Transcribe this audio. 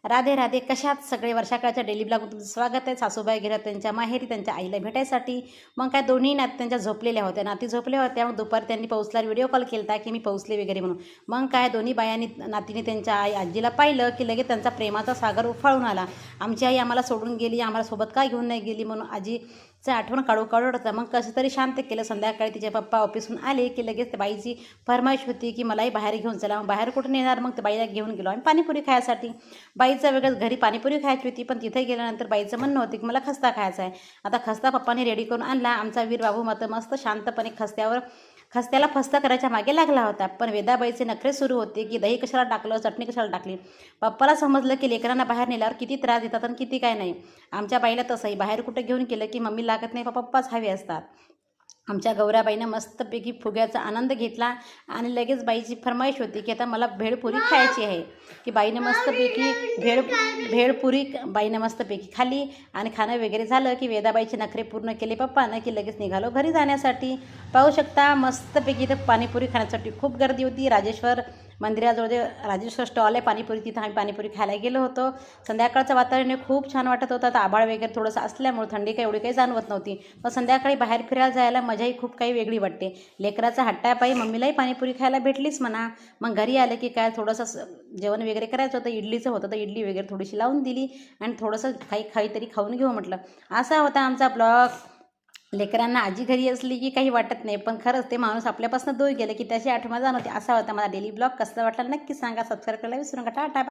राधे राधे. कशात सगळे वर्षाकाळच्या डेली ब्लॉगमध्ये तुमचं स्वागत आहे. सासूबाई गेल्या त्यांच्या माहेरी त्यांच्या आईला भेटायसाठी. मग काय दोन्ही नाती त्यांच्या झोपलेल्या होत्या. नाती झोपल्या होत्या. मग दुपारी त्यांनी पौसला व्हिडिओ कॉल केला की मी पौसले वगैरे म्हणून. मग काय दोन्ही बायांनी नातीने त्यांच्या आजीला पाहिलं की लगेच त्यांचा प्रेमाचा सागर उफाळून आला. आमची आई आम्हाला सोडून गेली, आम्हाला सोबत का घेऊन नाही गेली म्हणून आजीचं आठवण काढू होतं. मग कसं तरी शांत केलं. संध्याकाळी तिचे पप्पा ऑफिसहून आले की लगेच त्या बाईची फरमाईश होती की मलाही बाहेर घेऊन चला. मग बाहेर कुठून येणार, मग त्या बाईला घेऊन गेलो आम्ही पाणीपुरी खायसाठी. बाईचं वेगळंच घरी पाणीपुरी खायची होती, पण तिथे गेल्यानंतर बाईचं म्हणणं होतं की मला खस्ता खायचा आहे. आता खस्ता पप्पाने रेडी करून आणला. आमचा वीर बाबू मात्र मस्त शांतपणे खस्त्याला फस्ता करायच्या मागे लागला होता. पण वेदाबाईचे नखरे सुरू होते की दही कशाला टाकलं, चटणी कशाला टाकली. पप्पाला समजलं की लेकरांना बाहेर नेल्यावर किती त्रास देतात आणि किती काय नाही. आमच्या बाईला तसंही बाहेर कुठं घेऊन केलं की मम्मी लागत नाही, पप्पाच हवे असतात. आमच्या गौऱ्याबाईनं मस्तपैकी फुग्याचा आनंद घेतला आणि लगेच बाईची फरमाईश होती की आता मला भेळपुरी खायची आहे. की बाईनं मस्तपैकी भेळपुरी बाईनं मस्तपैकी खाल्ली आणि खाणं वगैरे झालं की वेदाबाईचे नखरे पूर्ण केले पप्पानं की लगेच निघालो घरी जाण्यासाठी. पाहू शकता मस्तपैकी इथं पाणीपुरी खाण्यासाठी खूप गर्दी होती. राजेश्वर मंदिराजवळ जे राजेश्वर स्टॉल आहे पाणीपुरी, तिथं आम्ही पाणीपुरी खायला गेलो होतो. संध्याकाळचं वातावरण खूप छान वाटत होतं. आता आभाळ वगैरे थोडंसं असल्यामुळे थंडी काही एवढी काही जाणवत नव्हती. पण संध्याकाळी बाहेर फिरायला जायला मजाही खूप काही वेगळी वाटते. लेकराचा हट्टापायी मम्मीलाही पाणीपुरी खायला भेटलीच म्हणा. मग घरी आलं की काय थोडंसं जेवण वगैरे करायचं होतं. इडलीचं होतं तर इडली वगैरे थोडीशी लावून दिली आणि थोडंसं काहीतरी खाऊन घेऊ म्हटलं. असा होता आमचा ब्लॉग. लेकरांना आजी घरी असली की काही वाटत नाही, पण खरंच ते माणूस आपल्यापासून दूर गेलं की त्याची आठवण जाणवते. असा होता माझा डेली ब्लॉग. कसं वाटलं नक्की सांगा. सबस्क्राईब करायला विसरू नका. टाटा.